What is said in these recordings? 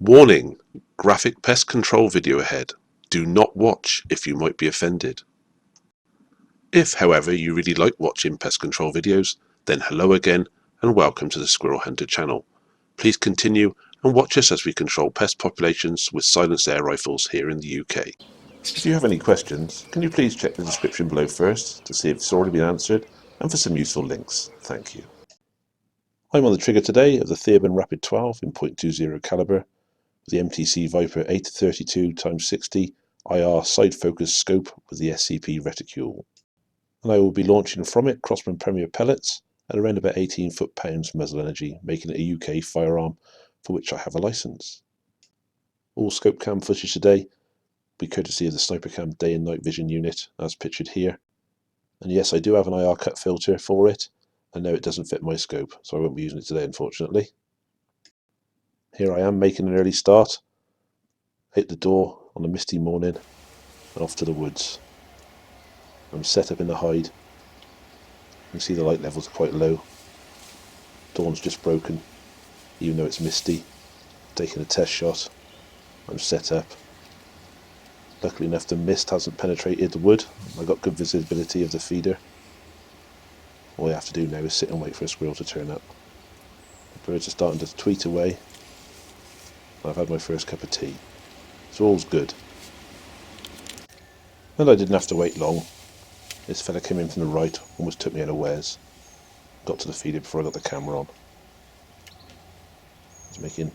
Warning! Graphic pest control video ahead. Do not watch if you might be offended. If, however, you really like watching pest control videos, then hello again and welcome to the Squirrel Hunter channel. Please continue and watch us as we control pest populations with silenced air rifles here in the UK. If you have any questions, can you please check the description below first to see if it's already been answered and for some useful links. Thank you. I'm on the trigger today of the Theoban Rapid 12 in .20 caliber. The MTC Viper 832x60 IR side focus scope with the SCP reticule. And I will be launching from it Crossman Premier pellets at around about 18 foot-pounds muzzle energy, making it a UK firearm for which I have a license. All scope cam footage today will be courtesy of the Sniper Cam day and night vision unit as pictured here. And yes, I do have an IR cut filter for it, and no, it doesn't fit my scope, so I won't be using it today unfortunately. Here I am making an early start. Hit the door on a misty morning and off to the woods. I'm set up in the hide. You can see the light levels are quite low. Dawn's just broken, even though it's misty. Taking a test shot. I'm set up. Luckily enough, the mist hasn't penetrated the wood. I've got good visibility of the feeder. All I have to do now is sit and wait for a squirrel to turn up. The birds are starting to tweet away. I've had my first cup of tea. So all's good. And I didn't have to wait long. This fella came in from the right, almost took me unawares. Got to the feeder before I got the camera on. He's making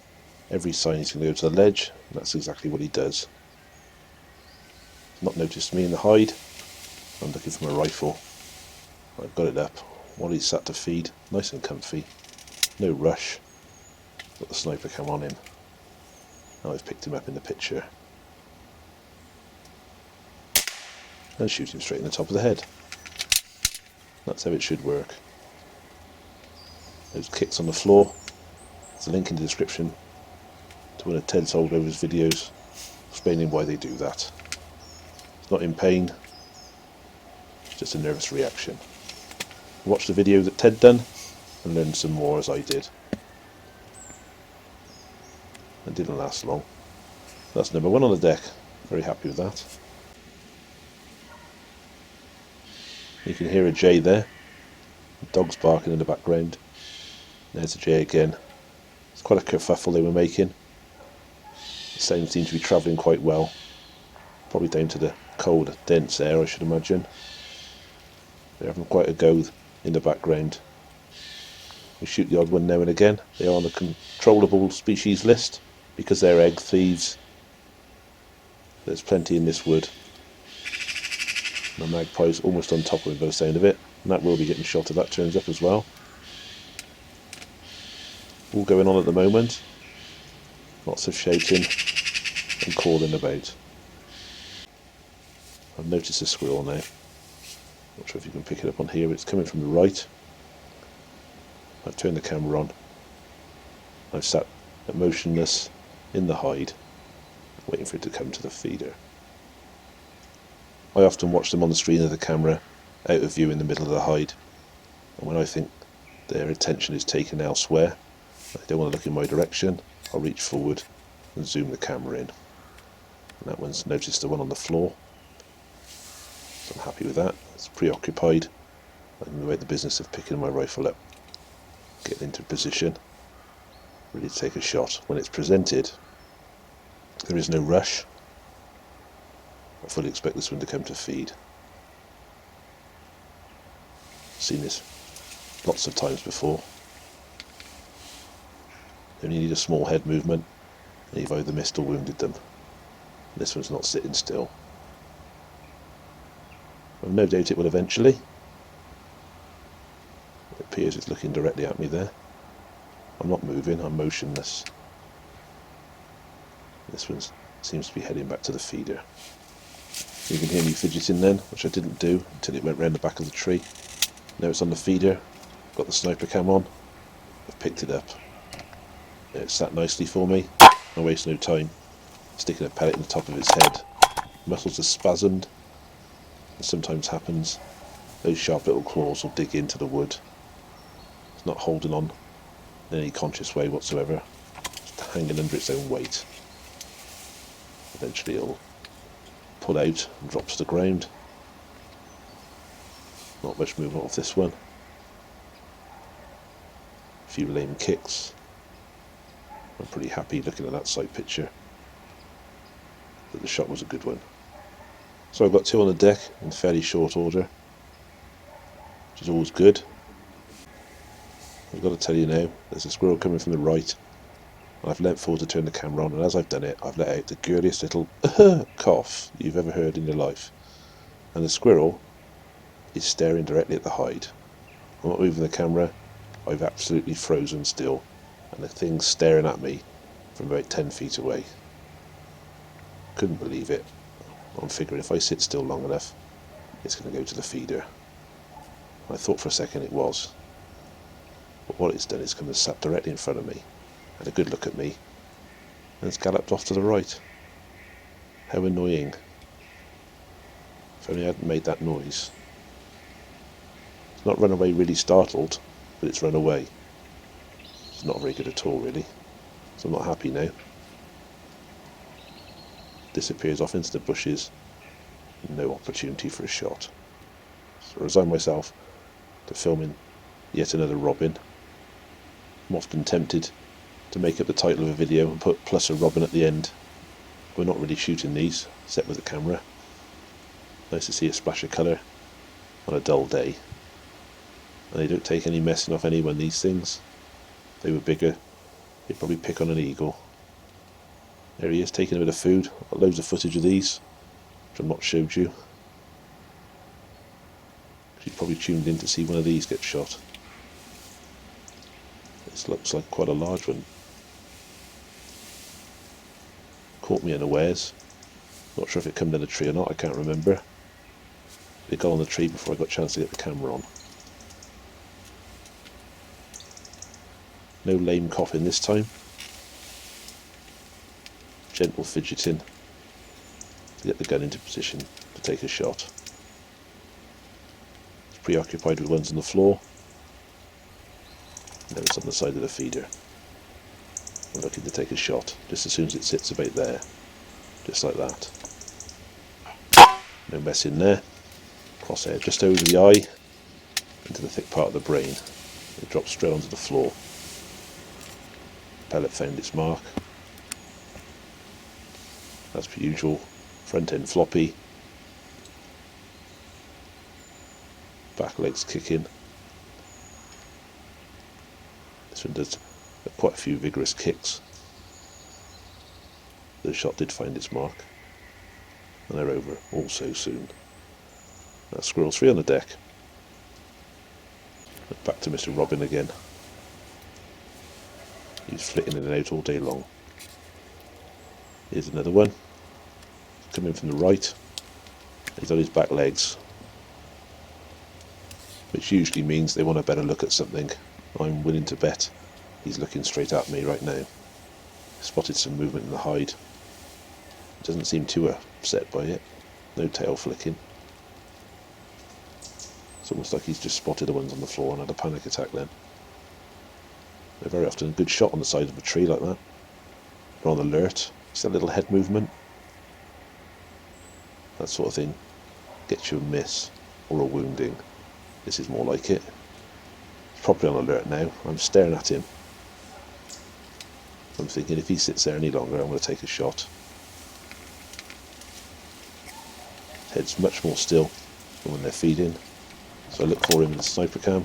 every sign he's going to go to the ledge, and that's exactly what he does. He's not noticed me in the hide. I'm looking for my rifle. I've got it up while he's sat to feed, nice and comfy. No rush. Got the sniper cam on him. Now I've picked him up in the picture. And shoot him straight in the top of the head. That's how it should work. Those kicks on the floor, there's a link in the description to one of Ted's old over his videos explaining why they do that. It's not in pain, it's just a nervous reaction. Watch the video that Ted done and learn some more as I did. It didn't last long. That's number one on the deck. Very happy with that. You can hear a jay there. The dog's barking in the background. There's a jay again. It's quite a kerfuffle they were making. The sound seems to be travelling quite well. Probably down to the cold, dense air, I should imagine. They're having quite a go in the background. We shoot the odd one now and again. They are on the controllable species list because they're egg thieves. There's plenty in this wood. My magpie's almost on top of him by the sound of it, and that will be getting shot if that turns up as well. All going on at the moment. Lots of shouting and calling about. I've noticed a squirrel now. Not sure if you can pick it up on here, but it's coming from the right. I've turned the camera on. I've sat motionless in the hide, waiting for it to come to the feeder. I often watch them on the screen of the camera, out of view in the middle of the hide, and when I think their attention is taken elsewhere, they don't want to look in my direction, I'll reach forward and zoom the camera in. And that one's noticed the one on the floor, so I'm happy with that. It's preoccupied. I'm about the business of picking my rifle up, getting into position, ready to take a shot. When it's presented, there is no rush. I fully expect this one to come to feed. Seen this lots of times before. You only need a small head movement and you've either missed or wounded them. This one's not sitting still. I've no doubt it will eventually. It appears it's looking directly at me there. I'm not moving, I'm motionless. This one seems to be heading back to the feeder. You can hear me fidgeting then, which I didn't do until it went round the back of the tree. Now it's on the feeder, got the sniper cam on, I've picked it up. It sat nicely for me, I waste no time. Sticking a pellet in the top of its head. Muscles are spasmed, and sometimes happens, those sharp little claws will dig into the wood. It's not holding on in any conscious way whatsoever. Just hanging under its own weight. Eventually it'll pull out and drop to the ground. Not much movement off this one. A few lame kicks. I'm pretty happy looking at that side picture that the shot was a good one. So I've got 2 on the deck in fairly short order, which is always good. I've got to tell you now, there's a squirrel coming from the right. I've leant forward to turn the camera on, and as I've done it, I've let out the girliest little cough you've ever heard in your life. And the squirrel is staring directly at the hide. I'm not moving the camera, I've absolutely frozen still, and the thing's staring at me from about 10 feet away. Couldn't believe it. I'm figuring if I sit still long enough, it's going to go to the feeder. I thought for a second it was. But what it's done is come and sat directly in front of me, had a good look at me, and it's galloped off to the right. How annoying. If only I hadn't made that noise. It's not run away really startled, but it's run away. It's not very good at all really, so I'm not happy now. Disappears off into the bushes, no opportunity for a shot. So I resign myself to filming yet another robin. I'm often tempted to make up the title of a video and put plus a robin at the end. We're not really shooting these, except with the camera. Nice to see a splash of colour on a dull day. And they don't take any messing off anyone, these things. If they were bigger, they'd probably pick on an eagle. There he is, taking a bit of food. I've got loads of footage of these, which I've not showed you. She's probably tuned in to see one of these get shot. This looks like quite a large one. Caught me unawares. Not sure if it came down the tree or not, I can't remember. It got on the tree before I got a chance to get the camera on. No lame coughing this time. Gentle fidgeting to get the gun into position to take a shot. It's preoccupied with ones on the floor. Now it's on the side of the feeder. I'm looking to take a shot just as soon as it sits about there. Just like that. No mess in there. Crosshair just over the eye into the thick part of the brain. It drops straight onto the floor. Pellet found its mark. As per usual, front end floppy. Back legs kicking. This one does quite a few vigorous kicks. The shot did find its mark. And they're over all so soon. That's squirrel 3 on the deck. Back to Mr. Robin again. He's flitting in and out all day long. Here's another one. Coming from the right. He's on his back legs. Which usually means they want a better look at something. I'm willing to bet he's looking straight at me right now. Spotted some movement in the hide. Doesn't seem too upset by it. No tail flicking. It's almost like he's just spotted the ones on the floor and had a panic attack then. They're very often a good shot on the side of a tree like that. They're on alert. It's that little head movement. That sort of thing gets you a miss or a wounding. This is more like it. He's probably on alert now. I'm staring at him. I'm thinking if he sits there any longer I'm going to take a shot. His head's much more still than when they're feeding. So I look for him in the sniper cam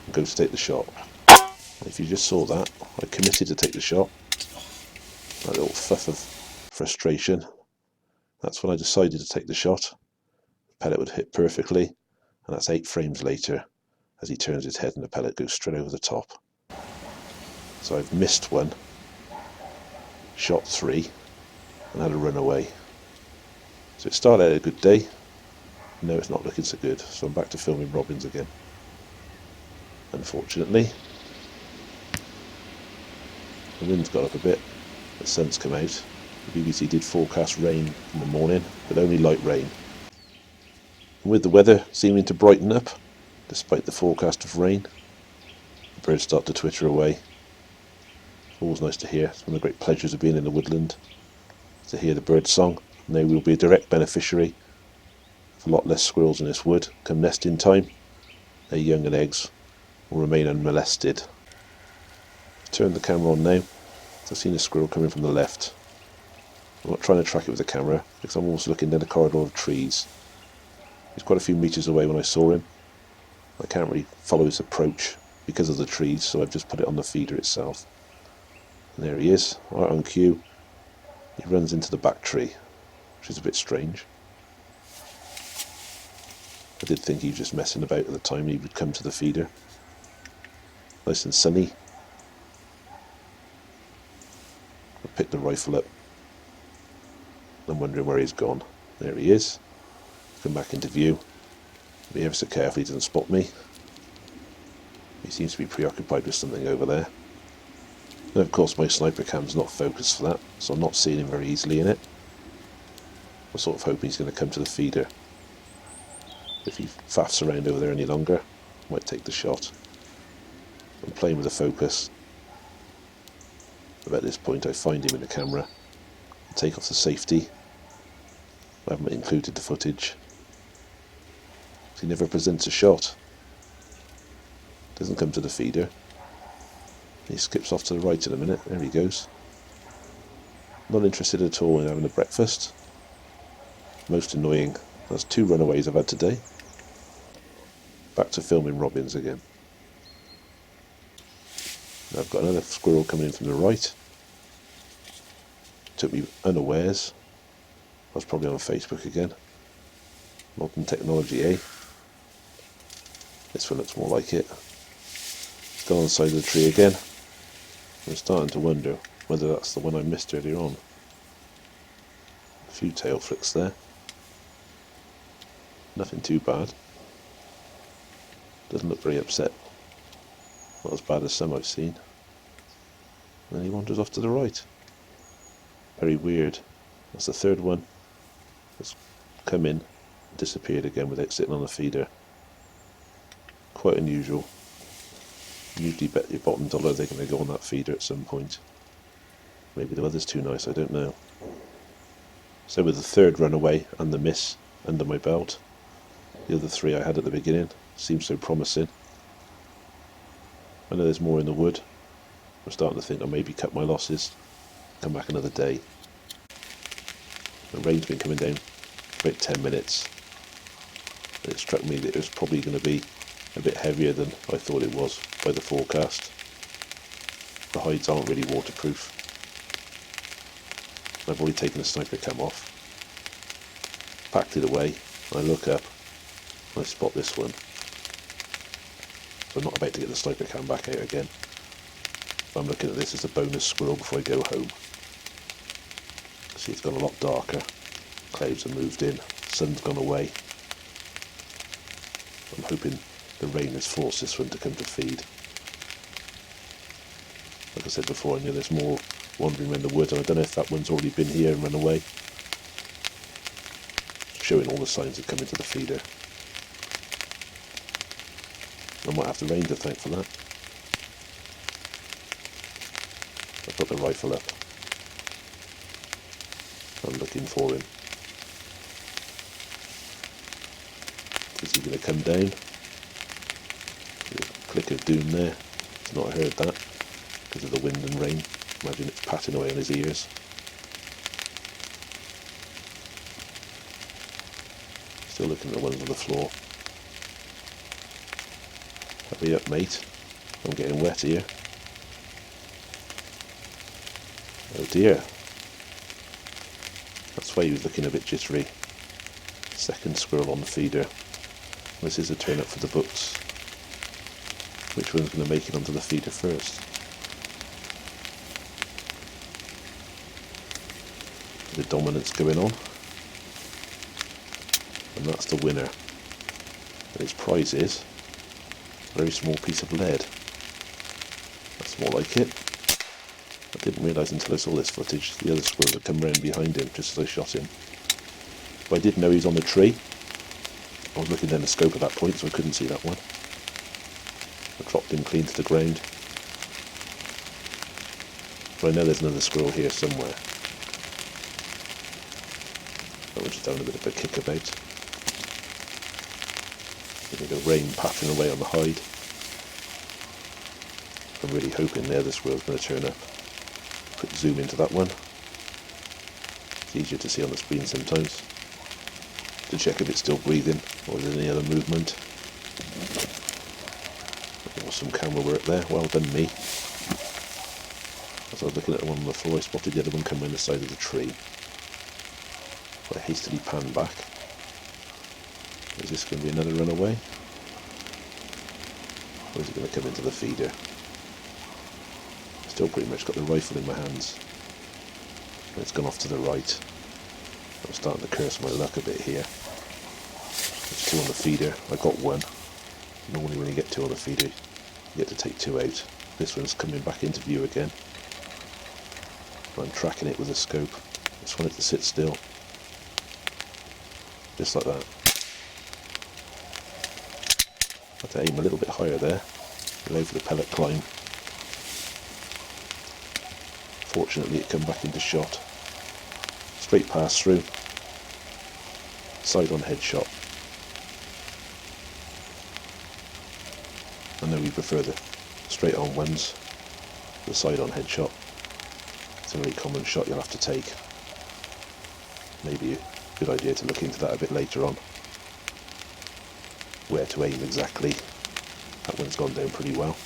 and go to take the shot. And if you just saw that, I committed to take the shot. That little fuff of frustration. That's when I decided to take the shot. The pellet would hit perfectly, and that's 8 frames later as he turns his head and the pellet goes straight over the top. So I've missed one, shot 3, and had a run away. So it started out a good day. No, it's not looking so good, so I'm back to filming robins again. Unfortunately, the wind's got up a bit, the sun's come out. The BBC did forecast rain in the morning, but only light rain. And with the weather seeming to brighten up, despite the forecast of rain, the birds start to twitter away. Always nice to hear. It's one of the great pleasures of being in the woodland, to hear the bird song. And they will be a direct beneficiary of a lot less squirrels in this wood. Come nesting time, their young and eggs will remain unmolested. Turn the camera on now. I've seen a squirrel coming from the left. I'm not trying to track it with the camera because I'm almost looking down a corridor of trees. He's quite a few metres away when I saw him. I can't really follow his approach because of the trees, so I've just put it on the feeder itself. And there he is, right on cue. He runs into the back tree, which is a bit strange. I did think he was just messing about at the time he would come to the feeder. Nice and sunny. I picked the rifle up. I'm wondering where he's gone. There he is. Come back into view. Be ever so careful he doesn't spot me. He seems to be preoccupied with something over there. And of course my sniper cam's not focused for that, so I'm not seeing him very easily in it. I'm sort of hoping he's going to come to the feeder. If he faffs around over there any longer, I might take the shot. I'm playing with the focus. At this point I find him in the camera, take off the safety. I haven't included the footage. He never presents a shot. Doesn't come to the feeder. He skips off to the right in a minute. There he goes. Not interested at all in having a breakfast. Most annoying. That's 2 runaways I've had today. Back to filming robins again. Now I've got another squirrel coming in from the right. Took me unawares. I was probably on Facebook again. Modern technology, eh? This one looks more like it. It's gone on the side of the tree again. I'm starting to wonder whether that's the one I missed earlier on. A few tail flicks there. Nothing too bad. Doesn't look very upset. Not as bad as some I've seen. And then he wanders off to the right. Very weird. That's the 3rd one that's come in, disappeared again without sitting on the feeder. Quite unusual. Usually bet your bottom dollar they're going to go on that feeder at some point. Maybe the weather's too nice, I don't know. So with the 3rd runaway and the miss under my belt, the other 3 I had at the beginning seemed so promising. I know there's more in the wood. I'm starting to think I'll maybe cut my losses, come back another day. The rain's been coming down for about 10 minutes. It struck me that it was probably going to be a bit heavier than I thought it was by the forecast. The hides aren't really waterproof. I've already taken the sniper cam off, packed it away. I look up, I spot this one. So I'm not about to get the sniper cam back out again. I'm looking at this as a bonus squirrel before I go home. See, it's got a lot darker. Clouds have moved in, sun's gone away. I'm hoping the rain has forced this one to come to feed. Like I said before, I know there's more wandering around the woods, and I don't know if that one's already been here and run away. Showing all the signs of coming to the feeder. I might have the rain to thank for that. I've got the rifle up. I'm looking for him. Is he going to come down? Click of doom there. He's not heard that because of the wind and rain. Imagine it's patting away on his ears. Still looking at the ones on the floor. Hurry up, mate. I'm getting wet here. Oh dear. That's why he was looking a bit jittery. 2nd squirrel on the feeder. This is a turn up for the books. Which one's going to make it onto the feeder first? The dominance going on. And that's the winner. And his prize is a very small piece of lead. That's more like it. I didn't realise until I saw this footage the other squirrel had come round behind him just as I shot him. But I did know he's on the tree. I was looking down the scope at that point, so I couldn't see that one. I dropped him clean to the ground. But I know there's another squirrel here somewhere. We're just having a bit of a kickabout. Getting the rain pattering away on the hide. I'm really hoping there the squirrel's going to turn up. Quick zoom into that one. It's easier to see on the screen sometimes. To check if it's still breathing or is there any other movement. Awesome camera work there, well done me. As I was looking at the one on the floor, I spotted the other one come in the side of the tree. I hastily panned back. Is this going to be another runaway? Or is it going to come into the feeder? Still pretty much got the rifle in my hands. It's gone off to the right. I'm starting to curse my luck a bit here. There's two on the feeder. I got one. Normally when you get two on the feeder, you get to take two out. This one's coming back into view again. I'm tracking it with a scope. I just want it to sit still. Just like that. I have to aim a little bit higher there. Allow for the pellet climb. Fortunately it come back into shot. Straight pass through. Side on headshot. I know we prefer the straight on ones. The side on headshot. It's a very common shot you'll have to take. Maybe a good idea to look into that a bit later on. Where to aim exactly. That one's gone down pretty well.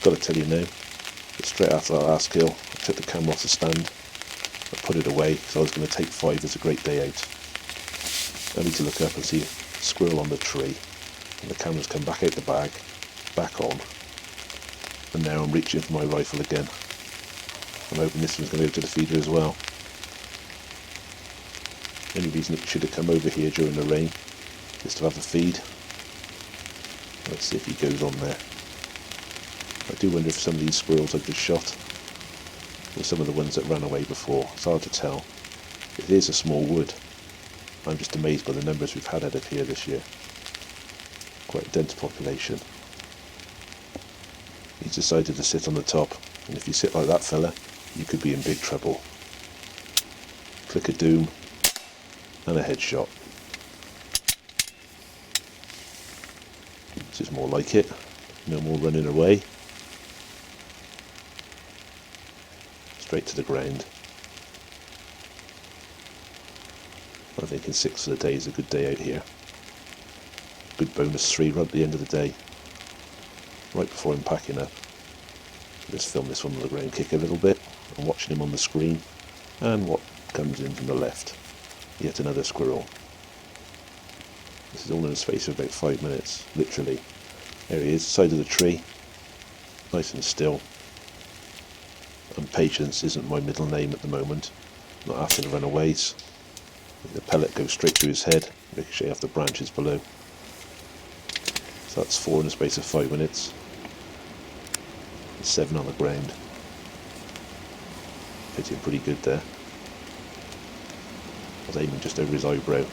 Got to tell you now, that straight after that last kill, I took the camera off the stand. I put it away because I was going to take 5 as a great day out. Only to look up and see a squirrel on the tree. And the camera's come back out the bag, back on. And now I'm reaching for my rifle again. I'm hoping this one's going to go to the feeder as well. The only reason it should have come over here during the rain is to have a feed. Let's see if he goes on there. I do wonder if some of these squirrels I've just shot were some of the ones that ran away before. It's hard to tell. It is a small wood. I'm just amazed by the numbers we've had out of here this year. Quite a dense population. He's decided to sit on the top, and if you sit like that fella, you could be in big trouble. Click of doom, and a headshot. This is more like it. No more running away. Straight to the ground. I think in 6 of the day is a good day out here. Good bonus 3 right at the end of the day. Right before I'm packing up. Just film this one on the ground kick a little bit. I'm watching him on the screen. And what comes in from the left. Yet another squirrel. This is all in the space of about 5 minutes, literally. There he is, side of the tree. Nice and still. And patience isn't my middle name at the moment. Not after the runaways. The pellet goes straight through his head, ricochet off the branches below. So that's 4 in the space of 5 minutes. And 7 on the ground. Hitting pretty good there. I was aiming just over his eyebrow.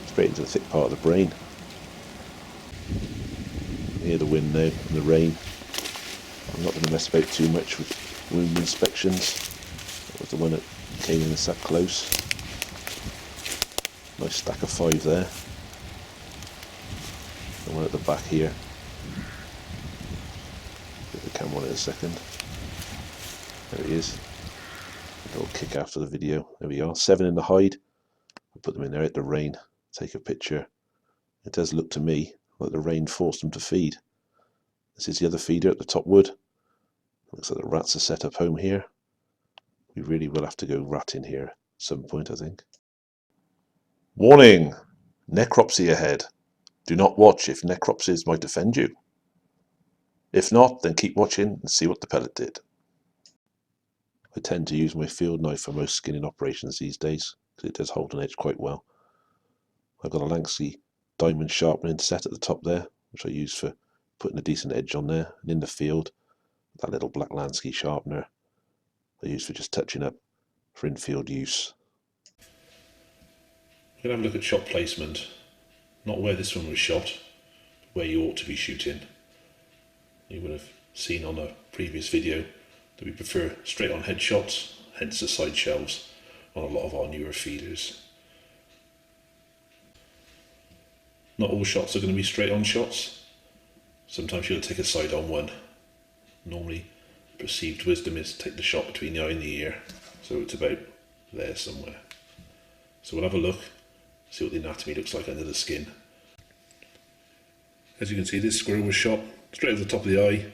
Straight into the thick part of the brain. You hear the wind now and the rain. I'm not going to mess about too much with wound inspections. That was the one that came in and sat close. Nice stack of 5 there. The one at the back here. Get the camera on in a second. There he is. A little kick after the video. There we are. 7 in the hide. I put them in there at the rain. Take a picture. It does look to me like the rain forced them to feed. This is the other feeder at the top wood. Looks like the rats are set up home here. We really will have to go ratting here at some point, I think. Warning! Necropsy ahead. Do not watch if necropsies might offend you. If not, then keep watching and see what the pellet did. I tend to use my field knife for most skinning operations these days, because it does hold an edge quite well. I've got a Langsky diamond sharpening set at the top there, which I use for putting a decent edge on there, and in the field, that little black Lansky sharpener I use for just touching up for in-field use. We're going to have a look at shot placement. Not where this one was shot, where you ought to be shooting. You would have seen on a previous video that we prefer straight on headshots, hence the side shelves on a lot of our newer feeders. Not all shots are going to be straight on shots. Sometimes you'll take a side on one. Normally perceived wisdom is take the shot between the eye and the ear, so it's about there somewhere. So we'll have a look, see what the anatomy looks like under the skin. As you can see, this squirrel was shot straight over the top of the eye.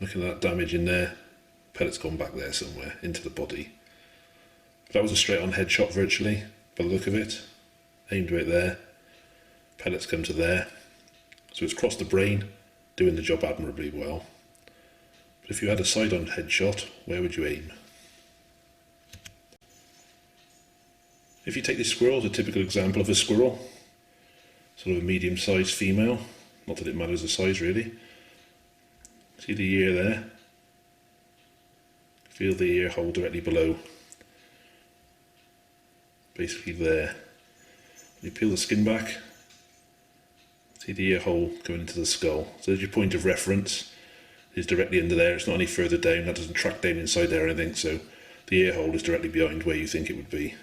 Looking at that damage in there, pellet's gone back there somewhere into the body. That was a straight on headshot virtually, by the look of it. Aimed right there, pellets come to there. So it's crossed the brain, doing the job admirably well. But if you had a side on headshot, where would you aim? If you take this squirrel as a typical example of a squirrel, sort of a medium-sized female, not that it matters the size really. See the ear there? Feel the ear hole directly below. Basically there. You peel the skin back, see the ear hole going into the skull. So there's your point of reference, is directly under there. It's not any further down, that doesn't track down inside there or anything, so the ear hole is directly behind where you think it would be.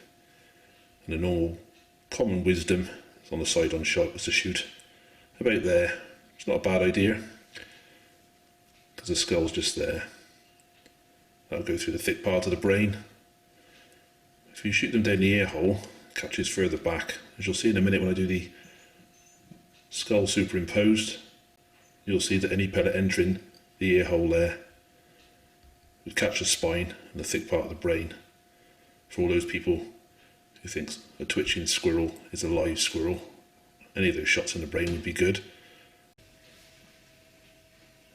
And the normal common wisdom on the side on shot was to shoot about there. It's not a bad idea, because the skull's just there. That'll go through the thick part of the brain. If you shoot them down the ear hole, it catches further back. As you'll see in a minute when I do the skull superimposed, you'll see that any pellet entering the ear hole there would catch the spine and the thick part of the brain. For all those people who think a twitching squirrel is a live squirrel, any of those shots in the brain would be good.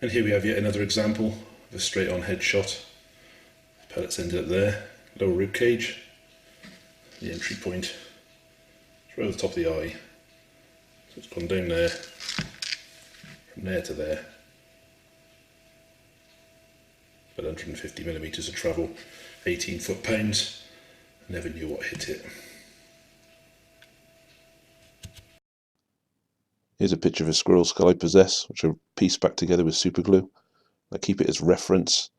And here we have yet another example of a straight on headshot. Pellets ended up there, lower rib cage, the entry point, it's right over the top of the eye. So it's gone down there, from there to there. About 150 millimetres of travel, 18 foot-pounds. Never knew what hit it. Here's a picture of a squirrel skull I possess, which I pieced back together with super glue. I keep it as reference.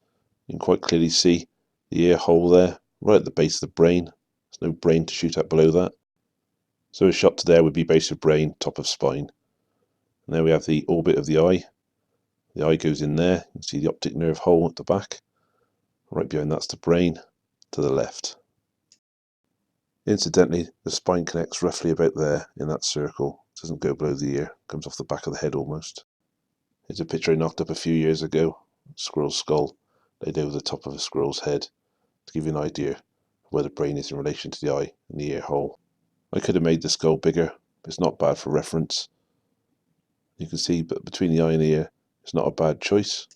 You can quite clearly see the ear hole there, right at the base of the brain. There's no brain to shoot at below that. So a shot to there would be base of brain, top of spine. And there we have the orbit of the eye. The eye goes in there. You can see the optic nerve hole at the back. Right behind that's the brain, to the left. Incidentally, the spine connects roughly about there in that circle. It doesn't go below the ear, comes off the back of the head almost. Here's a picture I knocked up a few years ago. Squirrel's skull laid over the top of a squirrel's head to give you an idea of where the brain is in relation to the eye and the ear hole. I could have made the skull bigger, but it's not bad for reference. You can see, but between the eye and the ear, it's not a bad choice.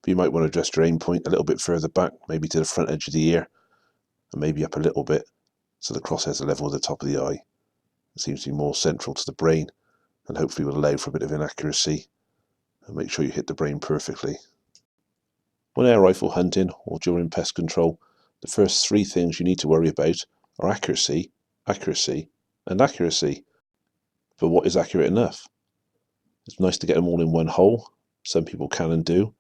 But you might want to adjust your aim point a little bit further back, maybe to the front edge of the ear, and maybe up a little bit, so the crosshairs are level with the top of the eye. It seems to be more central to the brain, and hopefully will allow for a bit of inaccuracy, and make sure you hit the brain perfectly. When air rifle hunting or during pest control, the first three things you need to worry about are accuracy, accuracy, and accuracy. But what is accurate enough? It's nice to get them all in one hole. Some people can and do.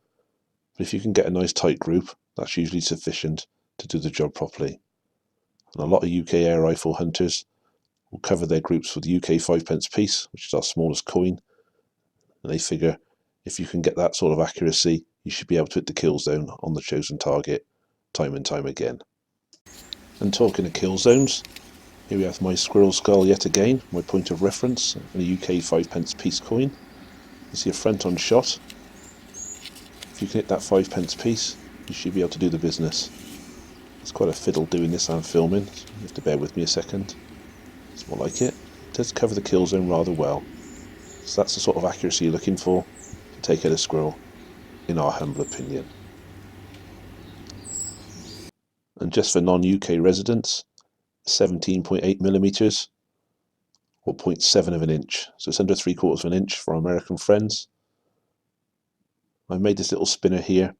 But if you can get a nice tight group, that's usually sufficient to do the job properly. And a lot of UK air rifle hunters will cover their groups with the UK 5p piece, which is our smallest coin. And they figure if you can get that sort of accuracy, you should be able to hit the kill zone on the chosen target time and time again. And talking of kill zones, here we have my squirrel skull yet again, my point of reference, and a UK 5p piece coin. You see a front on shot. If you can hit that 5p piece, you should be able to do the business. It's quite a fiddle doing this and filming, so you have to bear with me a second. It's more like it. It does cover the kill zone rather well. So that's the sort of accuracy you're looking for to take out a squirrel, in our humble opinion. And just for non-UK residents, 17.8mm or 0.7 of an inch. So it's under 3/4 of an inch for our American friends. I made this little spinner here.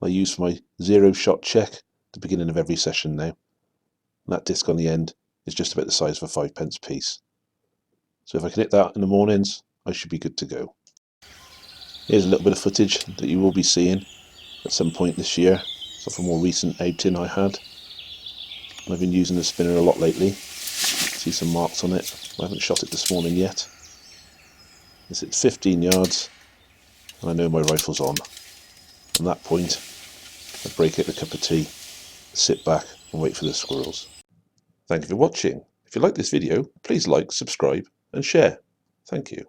I use for my 0-shot check at the beginning of every session now. And that disc on the end is just about the size of a 5p piece. So if I can hit that in the mornings, I should be good to go. Here's a little bit of footage that you will be seeing at some point this year. So from a more recent egg tin I had. I've been using the spinner a lot lately. See some marks on it. I haven't shot it this morning yet. It's at 15 yards and I know my rifle's on. From that point I break out a cup of tea, sit back and wait for the squirrels. Thank you for watching. If you like this video, please like, subscribe and share. Thank you.